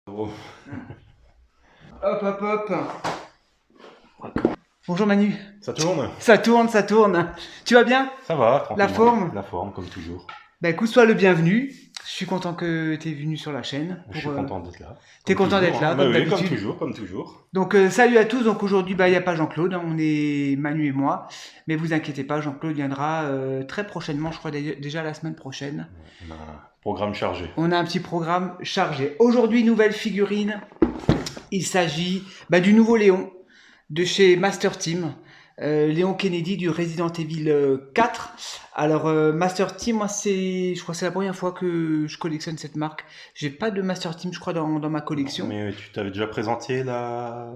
Oh. Hop, hop, hop. Bonjour Manu. Ça tourne? Ça tourne, ça tourne. Tu vas bien? Ça va, tranquillement. La forme? La forme, comme toujours. Bah écoute, sois le bienvenu. Je suis content que tu es venu sur la chaîne. Je suis content d'être là. T'es content d'être là, Bah comme oui, comme d'habitude. toujours, comme toujours. Donc salut à tous. Donc aujourd'hui, il n'y a pas Jean-Claude, on est Manu et moi. Mais vous inquiétez pas, Jean-Claude viendra très prochainement, je crois déjà la semaine prochaine. On a un programme chargé. On a un petit programme chargé. Aujourd'hui, nouvelle figurine. Il s'agit du nouveau Léon de chez Master Team. Léon Kennedy du Resident Evil 4. Alors Master Team, moi je crois que c'est la première fois que je collectionne cette marque. J'ai pas de Master Team, je crois, dans ma collection. Mais tu t'avais déjà présenté Lara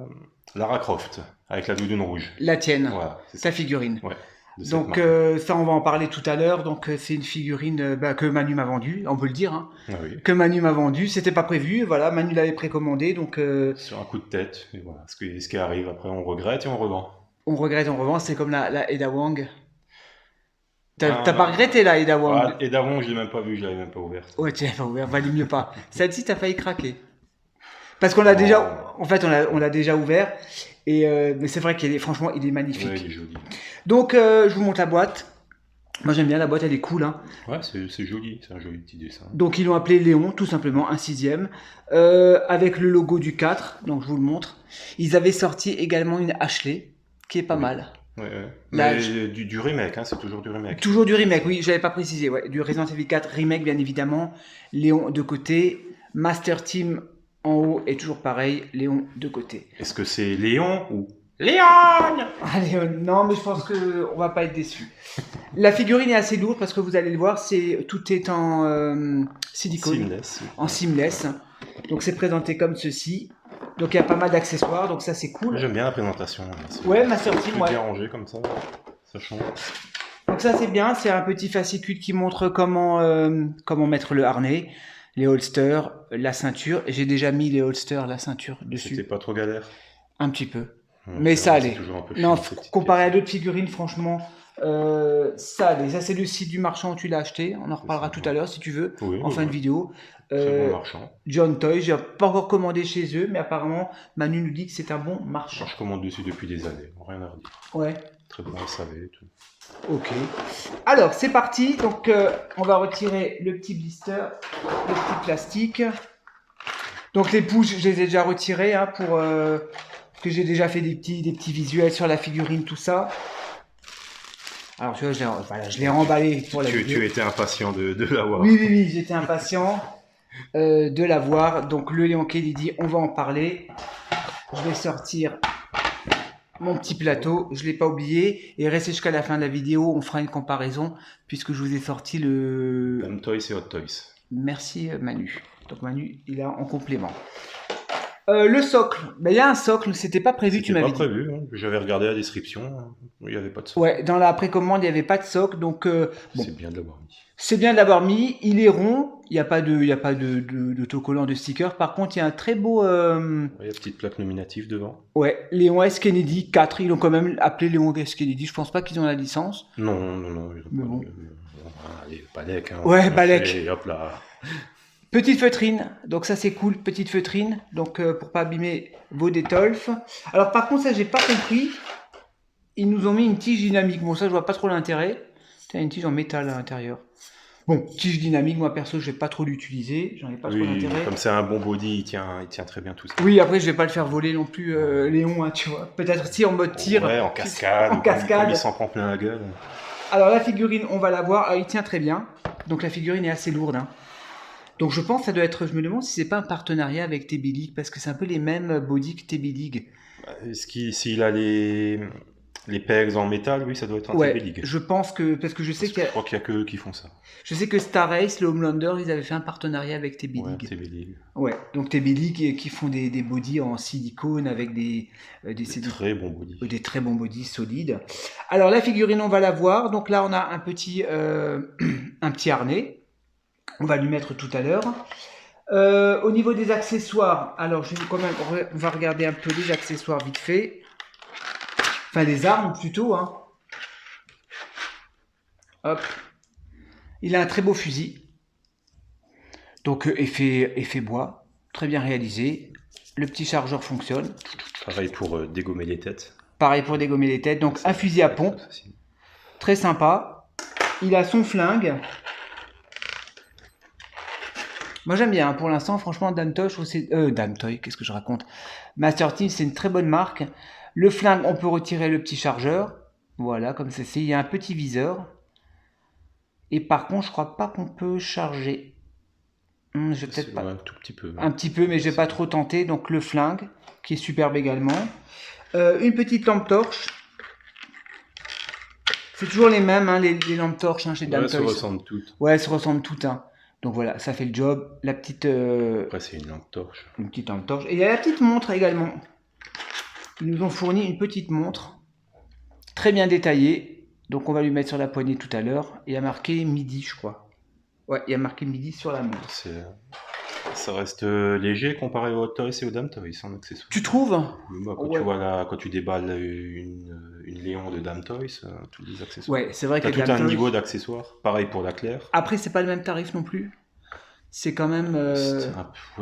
Croft avec la doudoune rouge. La tienne, Voilà, c'est ta ça. figurine. Ouais, de cette Donc marque. ça, on va en parler tout à l'heure. Donc c'est une figurine que Manu m'a vendue, on peut le dire. Hein, Ah oui. que Manu m'a vendue, c'était pas prévu. Voilà, Manu l'avait précommandé, donc Sur un coup de tête, et voilà. Ce qui arrive, après on regrette et on revend. on regrette, on revend. C'est comme la Ada Wong. Ah, T'as pas regretté la Ada Wong? Ah, et d'avant, je l'ai même pas vue, je l'avais même pas ouverte. Ouais, tu l'as pas ouvert, valait mieux pas. Celle-ci, t'as failli craquer. Parce qu'on l'a déjà, en fait, on l'a déjà ouvert. Et mais c'est vrai franchement, il est magnifique. Ouais, il est joli. Donc, je vous montre la boîte. Moi, j'aime bien la boîte, elle est cool. Hein. Ouais, c'est joli, c'est un joli petit dessin. Donc, ils l'ont appelé Léon, tout simplement, un 6e, avec le logo du 4. Donc, je vous le montre. Ils avaient sorti également une Ashley, qui est pas mal. Ouais. Là, Mais du remake, hein, c'est toujours du remake. Toujours du remake, oui, je l'avais pas précisé. Ouais. Du Resident Evil 4 remake, bien évidemment. Léon de côté. Master Team en haut est toujours pareil. Léon de côté. Est-ce que c'est Léon ou Léon? Allez, non, mais je pense qu'on va pas être déçus. La figurine est assez lourde parce que vous allez le voir, tout est en silicone, Seamless. en seamless. Donc c'est présenté comme ceci. Donc il y a pas mal d'accessoires, donc ça c'est cool. J'aime bien la présentation. Ouais, Master Team, C'est ouais. bien rangé comme ça. Ça change. Donc ça c'est bien, c'est un petit fascicule qui montre comment mettre le harnais, les holsters, la ceinture. J'ai déjà mis les holsters, la ceinture dessus. C'était pas trop galère. Un petit peu. Ouais, Mais ça c'est allait. toujours un peu Non, chiant, ces petites comparé à pièces. d'autres figurines, franchement, ça allait. Ça, c'est le site du marchand où tu l'as acheté. On en reparlera tout à l'heure si tu veux, Oui, en fin de vidéo. Très bon marchand. John Toy, j'ai pas encore commandé chez eux, mais apparemment, Manu nous dit que c'est un bon marchand. Je commande dessus depuis des années. Rien à redire. Ouais, Très bon SAV et tout. ok. Alors, c'est parti. Donc, on va retirer le petit blister, le petit plastique. Donc, les pushs, je les ai déjà retirés hein, parce que j'ai déjà fait des petits visuels sur la figurine, tout ça. Alors, tu vois, je l'ai remballé pour la vidéo. Tu étais impatient de l'avoir. Oui, j'étais impatient de la voir. Donc, le Léon Kennedy, on va en parler. Je vais sortir mon petit plateau, je ne l'ai pas oublié. Et restez jusqu'à la fin de la vidéo, on fera une comparaison, puisque je vous ai sorti le... Même Toys et Hot Toys. Merci Manu. Donc Manu, il a en complément. Le socle, il y a un socle, c'était pas prévu, tu C'était m'avais pas dit. prévu. Hein. J'avais regardé la description. Il n'y avait pas de socle. Ouais, dans la précommande, il n'y avait pas de socle, donc bon, C'est bien de l'avoir mis. c'est bien de l'avoir mis. Il est rond, il n'y a pas d'autocollant, de sticker. Par contre, il y a un très beau... Ouais, il y a une petite plaque nominative devant. Ouais, Léon S. Kennedy 4, ils l'ont quand même appelé Léon S. Kennedy. Je pense pas qu'ils ont la licence. Non. Mais bon. Allez, Balek. Hein, Ouais, Balek. Et hop là. Petite feutrine, donc ça c'est cool, petite feutrine, donc pour pas abîmer vos détolfs. Alors par contre, ça j'ai pas compris. Ils nous ont mis une tige dynamique. Bon, ça je vois pas trop l'intérêt. C'est une tige en métal à l'intérieur. Bon, tige dynamique, moi perso, je vais pas trop l'utiliser. J'en ai pas trop Oui, l'intérêt. comme c'est un bon body, il tient très bien tout ça. Oui, après, je vais pas le faire voler non plus, Léon, hein, tu vois. Peut-être si en mode tir. Ouais, en cascade. En cascade. Comme il s'en prend plein la gueule. Alors, la figurine, on va la voir. Alors, il tient très bien. Donc, la figurine est assez lourde. Hein. Donc, je pense que ça doit être. Je me demande si c'est pas un partenariat avec TB League, parce que c'est un peu les mêmes body que TB League. S'il a les pegs en métal, oui, ça doit être un Ouais, TB League. je pense que. Parce que je sais Je crois qu'il n'y a que eux qui font ça. Je sais que Star Race, le Homelander, ils avaient fait un partenariat avec TB Ouais, League. TB League. Ouais, donc TB League qui font des bodies en silicone avec des Très bon body. des très bons bodies solides. Alors la figurine, on va la voir. Donc là, on a un petit harnais. On va lui mettre tout à l'heure. Au niveau des accessoires, alors je vais quand même, on va regarder un peu les accessoires vite fait. Enfin, les armes plutôt. Hein. Hop. Il a un très beau fusil. Donc effet bois. très bien réalisé. Le petit chargeur fonctionne. Pareil pour dégommer les têtes. Pareil pour dégommer les têtes. Donc un fusil à pompe, Aussi. très sympa. Il a son flingue. Moi j'aime bien, hein. Pour l'instant, franchement, Damtoy, je trouve que c'est... Damtoy, qu'est-ce que je raconte? Master Team, c'est une très bonne marque. Le flingue, on peut retirer le petit chargeur. Voilà, comme ceci. Il y a un petit viseur. Et par contre, je crois pas qu'on peut charger. Je vais peut-être pas... Un tout petit peu. Un petit peu, mais je vais pas trop tenter. Donc le flingue, qui est superbe également. Une petite lampe torche. C'est toujours les mêmes, hein, les lampes torches, hein, chez Ouais, Damtoy. se ressemblent toutes. Ouais, elles se ressemblent toutes, hein. Donc voilà, ça fait le job. La petite, Après, c'est une lampe torche. une petite lampe torche. Et il y a la petite montre également. Ils nous ont fourni une petite montre, très bien détaillée. Donc on va lui mettre sur la poignée tout à l'heure. Il y a marqué midi, je crois. Ouais, il y a marqué midi sur la montre. Ça reste léger comparé au Hot Toys et au Damn Toys en accessoires. Tu trouves? Moi, quand Ouais. tu vois quand tu déballes une Léon de Damn Toys, tous les accessoires. Ouais, c'est vrai T'as qu'il y a tout un Damtoy. niveau d'accessoires. Pareil pour la Claire. Après, c'est pas le même tarif non plus. C'est quand même...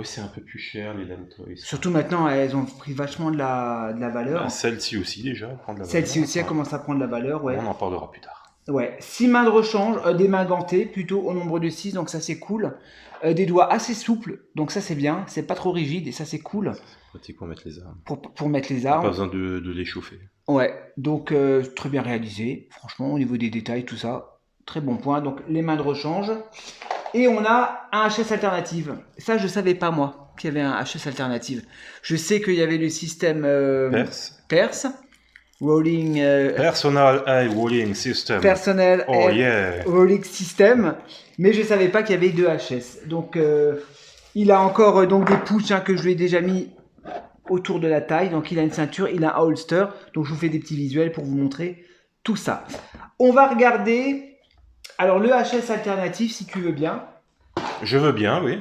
C'est un peu plus cher les Damn Toys. Surtout maintenant, elles ont pris vachement de la valeur. Bah, celle-ci aussi déjà, elle prend de la Celle-ci valeur. aussi, elle commence à prendre de la valeur, ouais. On en parlera plus tard. Ouais, 6 mains de rechange, des mains gantées, plutôt au nombre de 6, donc ça c'est cool. Des doigts assez souples, donc ça c'est bien, c'est pas trop rigide, et ça c'est cool C'est pratique pour mettre les armes. pour mettre les Pas armes. besoin de les chauffer. Ouais, donc très bien réalisé, franchement, au niveau des détails, tout ça, très bon point. Donc les mains de rechange. Et on a un HS alternative. Ça, je savais pas moi qu'il y avait un HS alternative. Je sais qu'il y avait le système Perse, Rolling Personal Eye Walling System. Personnel Oh yeah. Rolling System, mais je savais pas qu'il y avait deux HS. Donc il a encore donc des pouches, hein, que je lui ai déjà mis autour de la taille. Donc il a une ceinture, il a un holster. Donc je vous fais des petits visuels pour vous montrer tout ça. On va regarder alors le HS alternatif, si tu veux bien. Je veux bien, oui.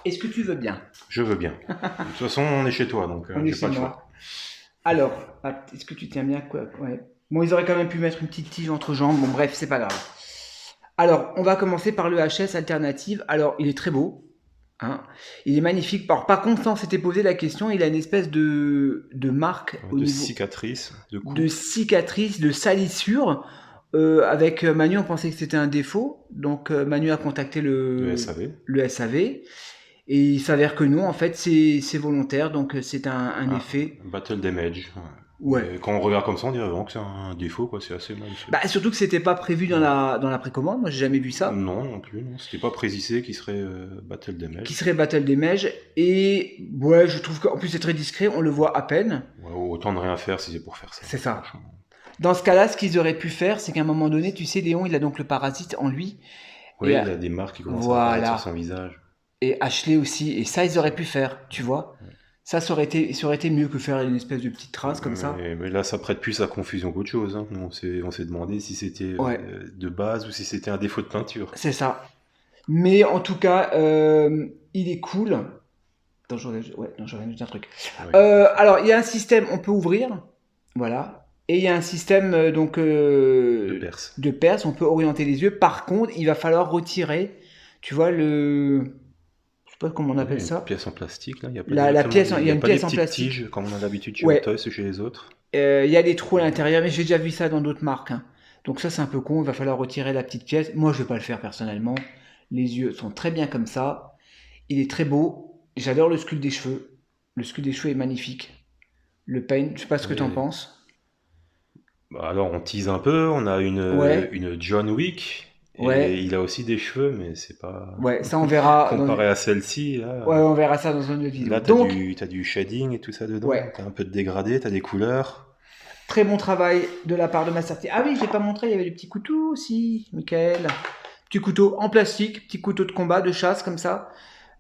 Est-ce que tu veux bien? Je veux bien. De toute façon, on est chez toi, donc On est j'ai pas le chez moi. choix. Alors, est-ce que tu tiens bien quoi? Ouais. Bon, ils auraient quand même pu mettre une petite tige entre jambes. Bon, bref, c'est pas grave. Alors, on va commencer par le HS alternative. Alors, il est très beau. Hein. Il est magnifique. Alors, par contre, on s'était posé la question, il a une espèce de marque au De niveau cicatrices, de coups. de cicatrice, de salissure. Avec Manu, on pensait que c'était un défaut. Donc, Manu a contacté De SAV. le SAV. Et il s'avère que non, en fait, c'est volontaire. Donc, c'est un effet. Battle Damage. Ouais. Et quand on regarde comme ça, on dirait vraiment que c'est un défaut, quoi. C'est assez mal fait. Bah, surtout que c'était pas prévu dans la précommande. Moi, j'ai jamais vu ça. Non plus. Non. C'était pas précisé qu'il serait Battle Damage. Qui serait Battle Damage. Et ouais, je trouve qu'en plus, c'est très discret. On le voit à peine. Ouais, autant de rien faire si c'est pour faire ça. C'est ça. Franchement. Dans ce cas-là, ce qu'ils auraient pu faire, c'est qu'à un moment donné, tu sais, Léon, il a donc le parasite en lui. Oui, Et, il a des marques qui commencent à voilà. apparaître sur son visage. Et Ashley aussi. Et ça, ils auraient pu faire, tu vois. Ça aurait été mieux que faire une espèce de petite trace comme ça. Mais là, ça prête plus à confusion qu'autre chose. Hein. Nous, on s'est demandé si c'était Ouais. de base ou si c'était un défaut de peinture. C'est ça. Mais en tout cas, il est cool. Attends, je reviens juste un truc. Ouais. Alors, il y a un système, on peut ouvrir. Voilà. Et il y a un système De perse. de perce, on peut orienter les yeux. Par contre, il va falloir retirer, tu vois, je sais pas comment on appelle ça. Une pièce en plastique, là. Il y a pas La directement pièce, des- il y a une pas pièce des en petites plastique. tiges, comme on a l'habitude chez Ouais. Hot Toys ou chez les autres. Il y a des trous à l'intérieur, mais j'ai déjà vu ça dans d'autres marques. Hein. Donc ça, c'est un peu con. Il va falloir retirer la petite pièce. Moi, je vais pas le faire personnellement. Les yeux sont très bien comme ça. Il est très beau. J'adore le sculpte des cheveux. Le sculpte des cheveux est magnifique. Le paint, je sais pas ce que Oui. tu en penses. Bah, alors, on tease un peu. On a Ouais. une John Wick. Et Ouais. il a aussi des cheveux, mais c'est pas... Ouais, ça on verra. Comparé à celle-ci, là... Ouais, on verra ça dans une autre vidéo. Là, t'as Donc, du shading et tout ça dedans. Ouais. T'as un peu de dégradé, t'as des couleurs. très bon travail de la part de Master Team. Ah oui, je l'ai pas montré, il y avait des petits couteaux aussi, Michael. Petit couteau en plastique, petit couteau de combat, de chasse, comme ça.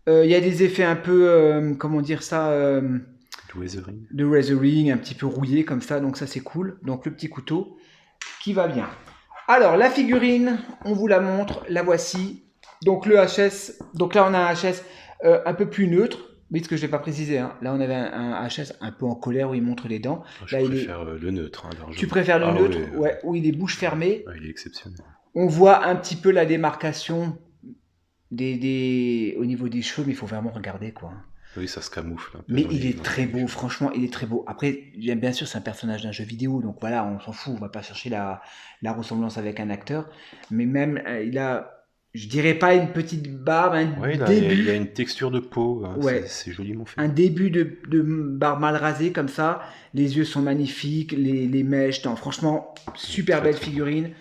Il y a des effets un peu, comment dire ça, Du weathering. de razoring, un petit peu rouillé comme ça, donc ça c'est cool. Donc le petit couteau qui va bien. Alors la figurine, on vous la montre, la voici. Donc le HS, donc là on a un HS un peu plus neutre, mais ce que je n'ai pas précisé, hein. Là on avait un HS un peu en colère où il montre les dents. Je Là, préfère le neutre. Hein, largement. Tu préfères le Ah, neutre, oui. ouais, où il est bouche fermée. Ouais, il est exceptionnel. On voit un petit peu la démarcation au niveau des cheveux, mais il faut vraiment regarder, quoi. Oui, ça se camoufle un peu. Mais dans il les- est dans très les beau, cheveux. franchement, il est très beau. Après, bien sûr, c'est un personnage d'un jeu vidéo, donc voilà, on s'en fout, on va pas chercher la ressemblance avec un acteur. Mais même, il a, je dirais pas une petite barbe, un Ouais, il a début, une texture de peau, hein, ouais, c'est joliment fait. un début de barbe mal rasée comme ça. Les yeux sont magnifiques, les mèches, non, franchement, super Très belle très beau. figurine.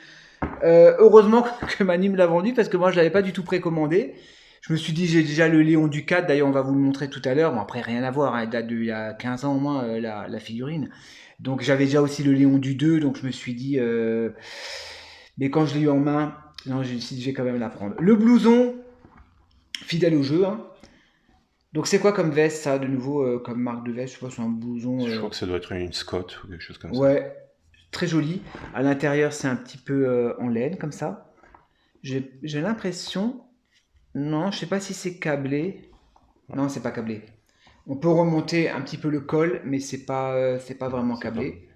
Heureusement que Manu me l'a vendu parce que moi je l'avais pas du tout précommandé. Je me suis dit j'ai déjà le Léon du 4, d'ailleurs on va vous le montrer tout à l'heure. Bon après rien à voir, hein, elle date d'il y a 15 ans au moins la figurine. Donc j'avais déjà aussi le Léon du 2, donc je me suis dit mais quand je l'ai eu en main, non, je me suis dit je vais quand même la prendre. Le blouson, fidèle au jeu, hein. Donc c'est quoi comme veste ça de nouveau comme marque de veste, je sais pas, c'est un blouson Je crois que ça doit être une Scott ou quelque chose comme ça. ouais, très joli. À l'intérieur c'est un petit peu en laine comme ça. J'ai l'impression. Non, je sais pas si c'est câblé. Non, c'est pas câblé. On peut remonter un petit peu le col, mais c'est pas vraiment C'est pas... câblé.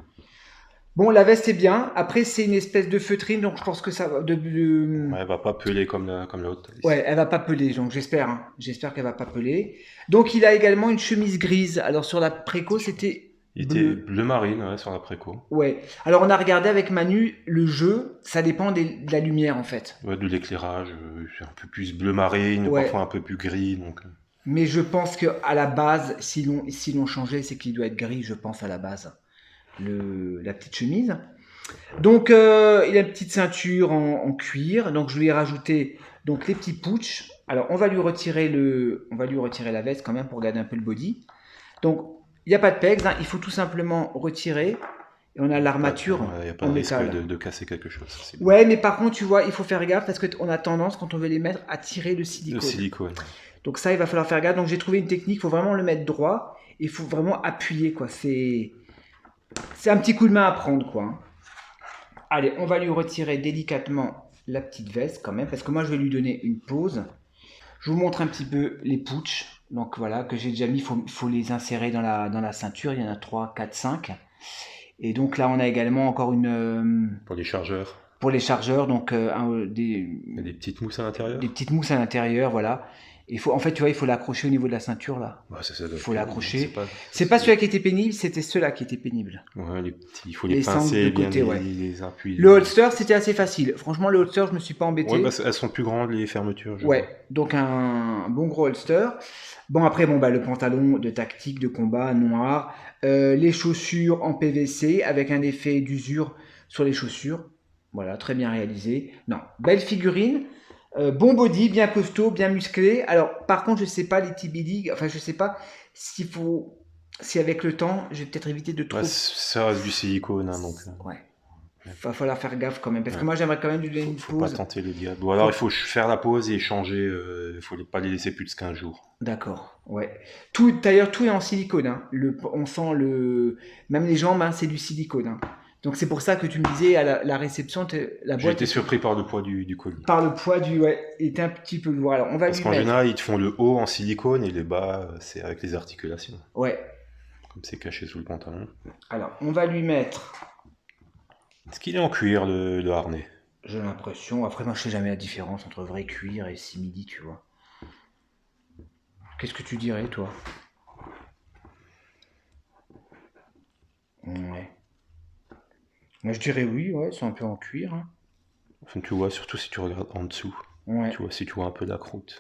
Bon, la veste est bien. Après, c'est une espèce de feutrine, donc je pense que ça va. Ouais, elle va pas peler comme la haute taille. Ouais, elle va pas peler, donc j'espère. Hein. J'espère qu'elle va pas peler. Donc, il a également une chemise grise. Alors, sur la préco, c'était Il était bleu. bleu marine, ouais, sur la préco. Ouais. Alors, on a regardé avec Manu le jeu. Ça dépend de la lumière, en fait. Ouais, de l'éclairage, c'est un peu plus bleu marine, Ouais. parfois un peu plus gris, donc... Mais je pense que à la base, s'ils l'ont changé, c'est qu'il doit être gris, je pense, à la base. La petite chemise. Donc, il a une petite ceinture en cuir. Donc, je lui ai rajouté donc, les petits pouches. Alors, on va lui retirer la veste quand même pour garder un peu le body. Donc, il n'y a pas de pegs. Hein, il faut tout simplement retirer. Et on a l'armature Il n'y a pas en de risque métal. de casser quelque chose. C'est bien. Ouais, mais par contre, tu vois, il faut faire gaffe parce qu'on a tendance, quand on veut les mettre, à tirer le Le silicone. silicone. Donc ça, il va falloir faire gaffe. Donc j'ai trouvé une technique, il faut vraiment le mettre droit. Il faut vraiment appuyer, quoi. C'est un petit coup de main à prendre, quoi. Hein. Allez, on va lui retirer délicatement la petite veste, quand même, parce que moi, je vais lui donner une pause. Je vous montre un petit peu les pouches. Donc voilà, que j'ai déjà mis, faut les insérer dans la ceinture. Il y en a 3, 4, 5. Et donc là, on a également encore une... Pour les chargeurs, pour les chargeurs, donc il y a des petites mousses à l'intérieur. des petites mousses à l'intérieur, voilà. En fait, tu vois, il faut l'accrocher au niveau de la ceinture, là. Ouais, ça doit Il faut être- l'accrocher. C'est pas celui-là qui était pénible, c'était ceux-là qui étaient pénibles. Ouais, il faut Les les sangles pincer de bien, côté, ouais. les appuyer. Le holster, c'était assez facile. Franchement, le holster, je me suis pas embêté. Ouais, elles sont plus grandes, les fermetures. Je Ouais, donc un bon gros holster. Bon, après, le pantalon de tactique, de combat noir. Les chaussures en PVC avec un effet d'usure sur les chaussures. Voilà, très bien réalisé. Non, belle figurine. Bon body, bien costaud, bien musclé. Alors, par contre, je sais pas les TBD, enfin, je sais pas si avec le temps, je vais peut-être éviter de trop. vois. Ça reste du silicone, hein, donc Ouais. Va falloir faire gaffe quand même, parce que Ouais. moi, j'aimerais quand même lui donner une faut pas pause. tenter le diable. Ou alors il faut faire la pause et changer. Il faut pas les laisser plus de 15 jours. D'accord, ouais. D'ailleurs, tout est en silicone. Hein. On sent même les jambes, hein, c'est du silicone. Hein. Donc c'est pour ça que tu me disais à la réception, la J'ai boîte été surpris par le poids du colis. par le poids ouais, était un petit peu lourd. Alors on va Parce lui qu'en mettre. général, ils te font le haut en silicone et les bas, c'est avec les articulations. Ouais. Comme c'est caché sous le pantalon. Alors on va lui mettre. Est-ce qu'il est en cuir, le harnais? J'ai l'impression. Après moi je sais jamais la différence entre vrai cuir et simili, tu vois. Qu'est-ce que tu dirais toi? Ouais. Moi je dirais oui, ouais, c'est un peu en cuir. Hein. Enfin, tu vois, surtout si tu regardes en dessous. Ouais. Tu vois, si tu vois un peu la croûte.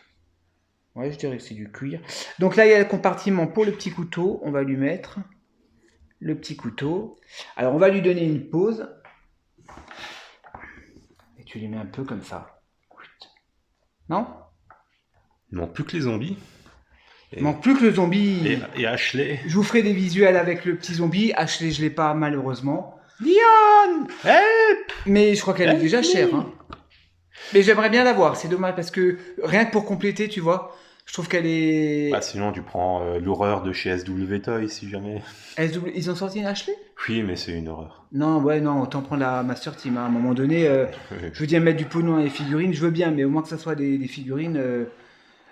Ouais, je dirais que c'est du cuir. Donc là, il y a le compartiment pour le petit couteau. On va lui mettre le petit couteau. Alors, on va lui donner une pause. Et tu lui mets un peu comme ça. Non? Il manque plus que les zombies. Il manque plus que le zombie. Et Ashley. Je vous ferai des visuels avec le petit zombie. Ashley, je l'ai pas malheureusement. Diane! Help! Mais je crois qu'elle est déjà chère. Hein. Mais j'aimerais bien la voir. C'est dommage parce que rien que pour compléter, tu vois, je trouve qu'elle est... Bah, sinon, tu prends l'horreur de chez SW Toy, si jamais. Ils ont sorti une Ashley? Oui, mais c'est une horreur. Non, ouais, non, autant prendre la Master Team. Hein. À un moment donné, je veux bien mettre du pognon dans les figurines, je veux bien, mais au moins que ça soit des figurines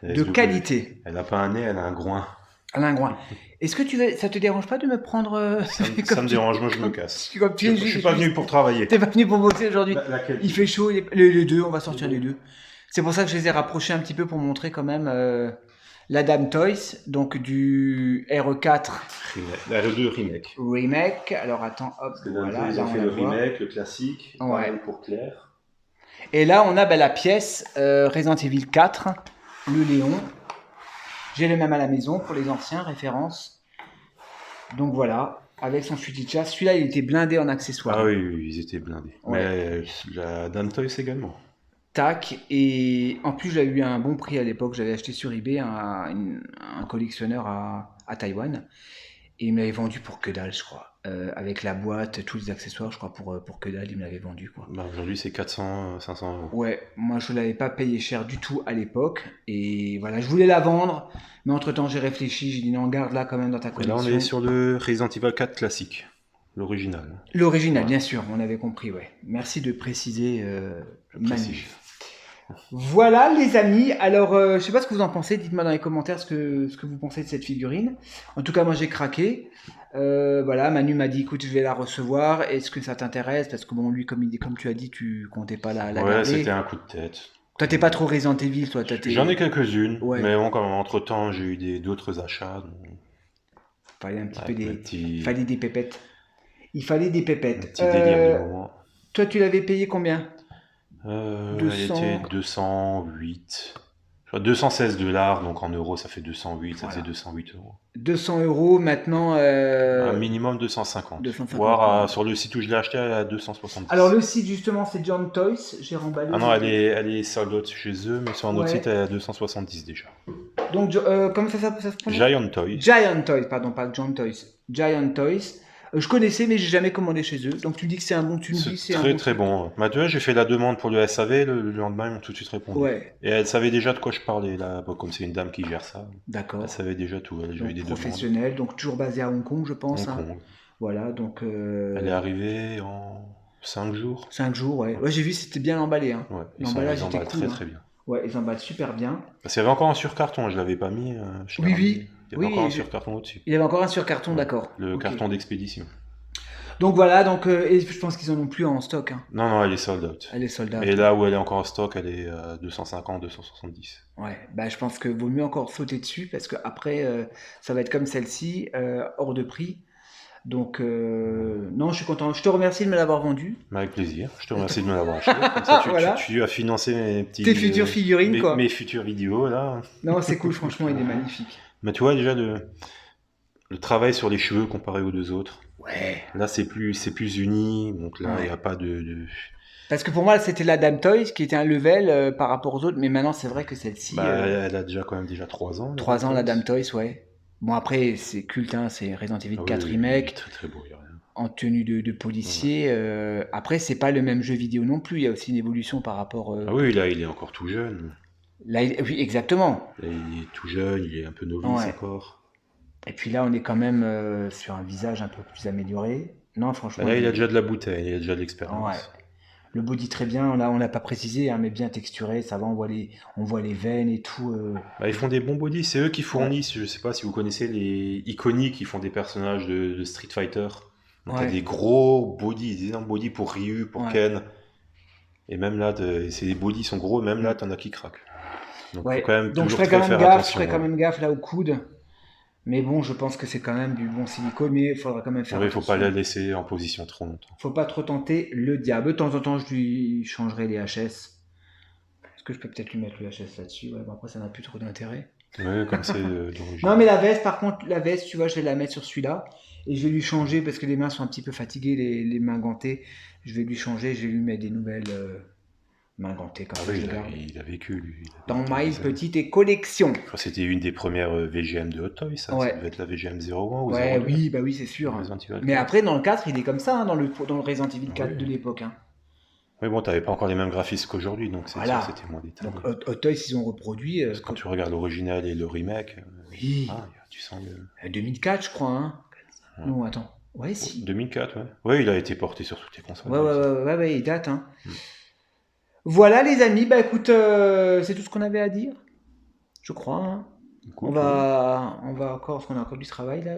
de SW. qualité. Elle n'a pas un nez, elle a un groin. Alain Groin. Est-ce que ça te dérange pas de me prendre... Ça me dérange, moi je me casse. Comme Je suis pas venu pour travailler. T'es pas venu pour bosser aujourd'hui. Laquelle? Il fait chaud, les deux, on va sortir les deux. C'est pour ça que je les ai rapprochés un petit peu pour montrer quand même la Dame Toys, donc du RE4 RE2 remake. remake. Alors attends, hop, Parce que voilà, ils là ont on fait la le voit. remake, le classique, Ouais. pareil pour Claire. Et là on a la pièce Resident Evil 4, le Léon. J'ai le même à la maison pour les anciens, référence. Donc voilà, avec son fusil de chasse. Celui-là il était blindé en accessoires. Ah oui, oui, ils étaient blindés. Ouais. Mais la Dame Toys également. Tac, et en plus j'avais eu un bon prix à l'époque, j'avais acheté sur eBay un collectionneur à Taïwan, et il me l'avait vendu pour que dalle je crois, avec la boîte, tous les accessoires je crois pour que dalle il me l'avait vendu quoi. Bah, aujourd'hui c'est 400, 500 euros. Ouais, moi je l'avais pas payé cher du tout à l'époque, et voilà, je voulais la vendre, mais entre temps j'ai réfléchi, j'ai dit non garde-la quand même dans ta Et là collection. on est sur le Resident Evil 4 classique, l'original. L'original Ouais. bien sûr, on avait compris, ouais. Merci de préciser, Je précise. Manu. Voilà les amis, alors je sais pas ce que vous en pensez, dites-moi dans les commentaires ce que vous pensez de cette figurine. En tout cas moi j'ai craqué, voilà, Manu m'a dit écoute je vais la recevoir, est-ce que ça t'intéresse? Parce que bon lui comme tu as dit tu comptais pas la Ouais, garder. c'était un coup de tête. Toi t'es pas trop Resident Evil toi, J'en ai quelques-unes, Ouais. mais bon, entre temps j'ai eu d'autres achats. Donc... Fallait un petit Ouais, peu un petit- fallait des pépettes. Il fallait des Un pépettes. petit délire du moment. Toi tu l'avais payé combien? Elle 200. était 208. Je crois 216 $, donc en euros ça fait 208, ça Voilà. faisait 208 euros. 200 € maintenant. Un minimum 250. 250. Voire sur le site où je l'ai acheté à 270. Alors le site justement c'est John Toys, j'ai remballé. Ah non, elle est sold out chez eux, mais sur un autre Ouais. site elle est à 270 déjà. Donc comment ça se prononce? Giant Toy. Giant Toys, pardon, pas John Toys. Giant Toys. Je connaissais, mais j'ai jamais commandé chez eux. Donc tu me dis que c'est un bon, tu me dis que C'est c'est un très bon très truc. bon. Bah, tu vois, j'ai fait la demande pour le SAV, le lendemain ils m'ont tout de suite répondu. Ouais, Et elle savait déjà de quoi je parlais là, bon, comme c'est une dame qui gère ça. d'accord. Elle savait déjà tout, elle a eu Donc des demandes. professionnel, donc toujours basé à Hong Kong, je pense. Hong hein. Kong. Voilà, donc Elle est arrivée en 5 jours. 5 jours, ouais. Ouais, j'ai vu, c'était bien emballé. Hein. Ouais, L'emballage ils était emballent cool. très hein. très bien. Ouais, ils emballent super bien. Parce qu'il y avait encore un surcarton, je l'avais pas mis. Je l'ai Oui, remis. oui. Il y avait Oui, encore un je- surcarton au-dessus. Il y avait encore un sur carton, Ouais. d'accord. Le Ok. carton d'expédition. Donc voilà, donc et je pense qu'ils en ont plus en stock. Hein. Non, non, elle est sold out. Elle est sold out. Et là où elle est encore en stock, elle est à 250, 270. Ouais, bah, je pense que vaut mieux encore sauter dessus parce que après ça va être comme celle-ci, hors de prix. Donc non, je suis content. Je te remercie de me l'avoir vendu. Mais avec plaisir. Je te remercie de me l'avoir acheté. Comme ça, Voilà. tu as financé mes petits. Tes futures figurines, quoi. Mes futures vidéos, là. Non, c'est cool, franchement, il est magnifique. Mais tu vois, déjà, le travail sur les cheveux comparé aux deux autres. Ouais. Là, c'est plus uni. Donc là, il Ouais. n'y a pas de... Parce que pour moi, c'était la Dame Toys qui était un level par rapport aux autres, mais maintenant c'est vrai que celle-ci, Bah, elle a déjà quand même 3 ans. 3 ans la Dame Dame Toys, ouais. Bon après, c'est culte, hein, c'est Resident Evil Ah oui, 4 oui, Remake, très très beau, il y a rien. en tenue de policier. Après, c'est pas le même jeu vidéo non plus, il y a aussi une évolution par rapport... Ah oui, là, il est encore tout jeune. Là, oui, exactement. Là, il est tout jeune, il est un peu novice Ouais. encore. Et puis là, on est quand même sur un visage un peu plus amélioré. Non, franchement... Bah là, il a déjà de la bouteille, il a déjà de l'expérience. Ouais. Le body très bien, là on l'a pas précisé, hein, mais bien texturé, ça va, on voit les veines et tout. Bah, ils font des bons bodies, c'est eux qui fournissent, je sais pas si vous connaissez les Iconic qui font des personnages de Street Fighter. Donc Ouais. t'as des gros bodies, des énormes bodies pour Ryu, pour Ouais. Ken. Et même là, ces bodies sont gros, même là, t'en as qui craquent. Donc Ouais. faut quand même Donc je toujours ferai quand très même faire gaffe, attention. je ferai quand même gaffe là au coude. Mais bon, je pense que c'est quand même du bon silicone, mais il faudra quand même faire Il faut pas attention. la laisser en position trop longtemps. Faut pas trop tenter le diable. De temps en temps, je lui changerai les HS. Est-ce que je peux peut-être lui mettre le HS là-dessus? Ouais, bon, après, ça n'a plus trop d'intérêt. Ouais, comme c'est d'origine. Non, mais la veste, par contre, la veste, tu vois, je vais la mettre sur celui-là. Et je vais lui changer parce que les mains sont un petit peu fatiguées, les mains gantées. Je vais lui changer, je vais lui mettre des nouvelles mains gantées quand Ah même. oui, je garde. il a vécu, lui. Il a Dans vécu ma des années. petite collection. Je crois que c'était une des premières VGM de Hot Toys, ça. Ouais. Ça devait être la VGM 01 ou Ouais, 02. oui, bah oui, c'est sûr. Resident Evil Mais 4. après, dans le 4, il est comme ça, hein, dans le Resident Evil 4 Oui. de l'époque. Hein. Oui, bon, t'avais pas encore les mêmes graphismes qu'aujourd'hui, donc c'est Voilà. sûr que c'était moins détaillé. Donc Hot Toys, ils ont reproduit. Parce que quand tu regardes l'original et le remake, Oui, tu sens le... 2004, je crois. Hein. Ouais. Non, attends. Ouais, si. 2004, ouais. Ouais, il a été porté sur toutes les consoles. Ouais, il date. Hein. Mm. Voilà, les amis. Bah écoute, c'est tout ce qu'on avait à dire. Je crois. Hein. Cool, On va encore, parce qu'on a encore du travail là.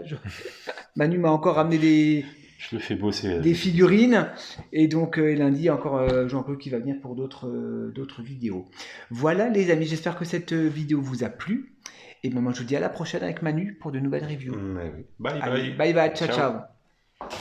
Manu m'a encore ramené Je le fais bosser. des figurines. Et donc lundi, encore Jean-Claude qui va venir pour d'autres vidéos. Voilà les amis, j'espère que cette vidéo vous a plu. Et ben, moi je vous dis à la prochaine avec Manu pour de nouvelles reviews. Oui. Bye Allez, bye. bye bye, ciao Ciao. ciao.